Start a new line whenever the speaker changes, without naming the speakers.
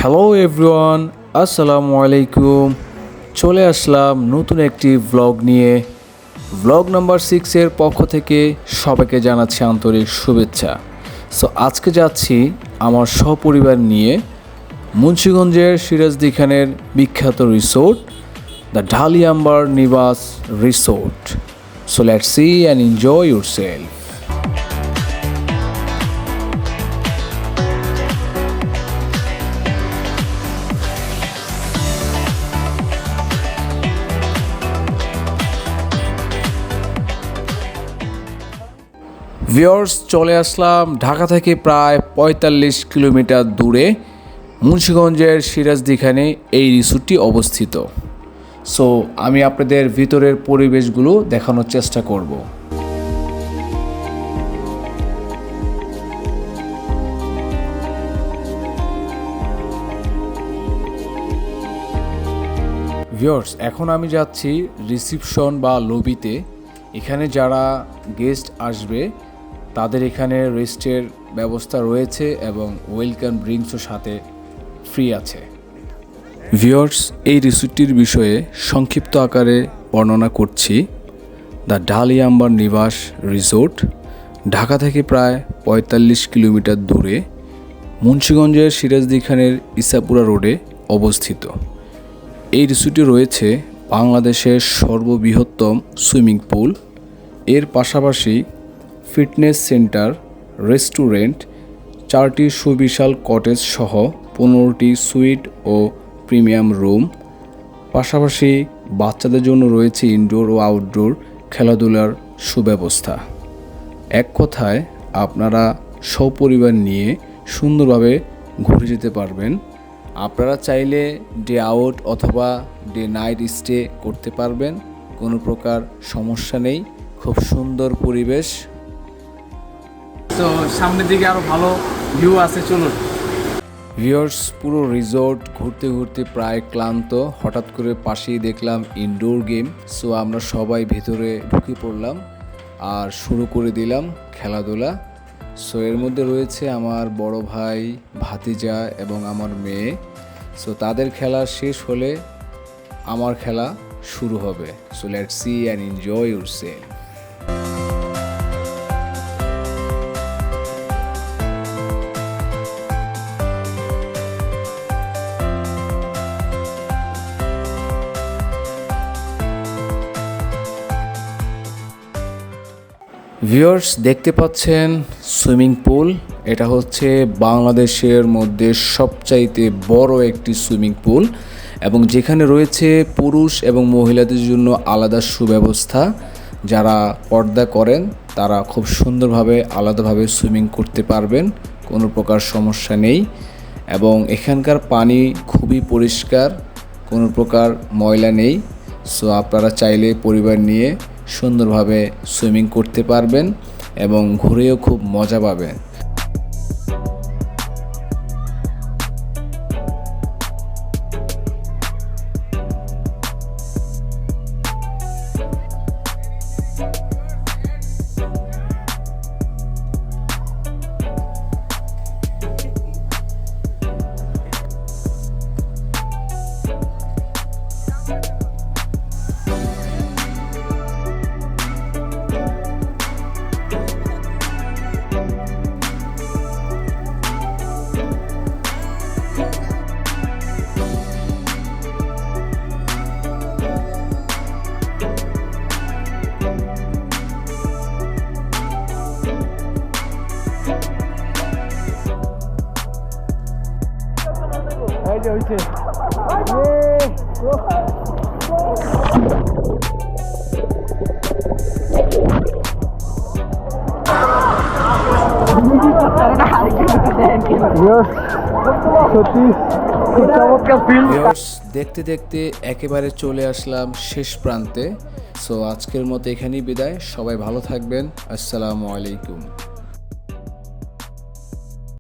Hello everyone, আসসালামু আলাইকুম। চলে আসলাম নতুন একটি ভ্লগ নিয়ে। ভ্লগ নাম্বার 6-এর পক্ষ থেকে সবাইকে জানাচ্ছি আন্তরিক শুভেচ্ছা। সো আজকে যাচ্ছি আমার সপরিবার নিয়ে মুন্সিগঞ্জের সিরাজদি খানের বিখ্যাত রিসোর্ট দ্য ঢালি আম্বার নিবাস resort. So let's see and enjoy yourself. Viewers, চলে আসলাম ঢাকা থেকে প্রায় ৪৫ কিলোমিটার দূরে মুন্সিগঞ্জের সিরাজদিখানে এই রিসোর্টটি অবস্থিত। সো আমি আপনাদের ভিতরের পরিবেশগুলো দেখানোর চেষ্টা করব। ভিউয়ার্স, এখন আমি যাচ্ছি রিসিপশন বা লবিতে। এখানে যারা গেস্ট আসবে তাদের এখানে রেস্টের ব্যবস্থা রয়েছে এবং ওয়েলকাম ড্রিঙ্কসও সাথে ফ্রি আছে। ভিউয়ার্স, এই রিসোর্টটির বিষয়ে সংক্ষিপ্ত আকারে বর্ণনা করছি। দ্য ঢালি আম্বার নিবাস রিসোর্ট ঢাকা থেকে প্রায় ৪৫ কিলোমিটার দূরে মুন্সিগঞ্জের সিরাজদি খানের ইসাপুরা রোডে অবস্থিত। এই রিসোর্টে রয়েছে বাংলাদেশের সর্ববৃহত্তম সুইমিং পুল, এর পাশাপাশি ফিটনেস সেন্টার, রেস্টুরেন্ট, 4টি সুবিশাল কটেজ সহ 15টি সুইট ও প্রিমিয়াম রুম। পাশাপাশি বাচ্চাদের জন্য রয়েছে ইনডোর ও আউটডোর খেলাধুলার সুব্যবস্থা। এক কথায় আপনারা সপরিবার নিয়ে সুন্দরভাবে ঘুরে যেতে পারবেন। আপনারা চাইলে ডে আউট অথবা ডে নাইট স্টে করতে পারবেন, কোনো প্রকার সমস্যা নেই। খুব সুন্দর পরিবেশ। তো সামনের দিকে আরও ভালো ভিউ আছে, চলুন। ভিউয়ার্স, পুরো রিসোর্ট ঘুরতে ঘুরতে প্রায় ক্লান্ত। হঠাৎ করে পাশেই দেখলাম ইনডোর গেম। সো আমরা সবাই ভেতরে ঢুকে পড়লাম আর শুরু করে দিলাম খেলাধুলা। সো এর মধ্যে রয়েছে আমার বড় ভাই, ভাতিজা এবং আমার মেয়ে। সো তাদের খেলা শেষ হলে আমার খেলা শুরু হবে। So let's see and enjoy yourself. Viewers, দেখতে পাচ্ছেন সুইমিং পুল। এটা হচ্ছে বাংলাদেশের মধ্যে সবচাইতে বড় একটি সুইমিং পুল এবং যেখানে রয়েছে পুরুষ এবং মহিলাদের জন্য আলাদা সুব্যবস্থা। যারা পর্দা করেন তারা খুব সুন্দরভাবে আলাদাভাবে সুইমিং করতে পারবেন, কোনো প্রকার সমস্যা নেই। এবং এখানকার পানি খুবই পরিষ্কার, কোনো প্রকার ময়লা নেই। সো আপনারা চাইলে পরিবার নিয়ে সুন্দরভাবে সুইমিং করতে পারবেন এবং ঘুরেও খুব মজা পাবেন। দেখতে দেখতে একেবারে চলে আসলাম শেষ প্রান্তে। সো আজকের মতো এখানেই বিদায়। সবাই ভালো থাকবেন। আসসালামু আলাইকুম।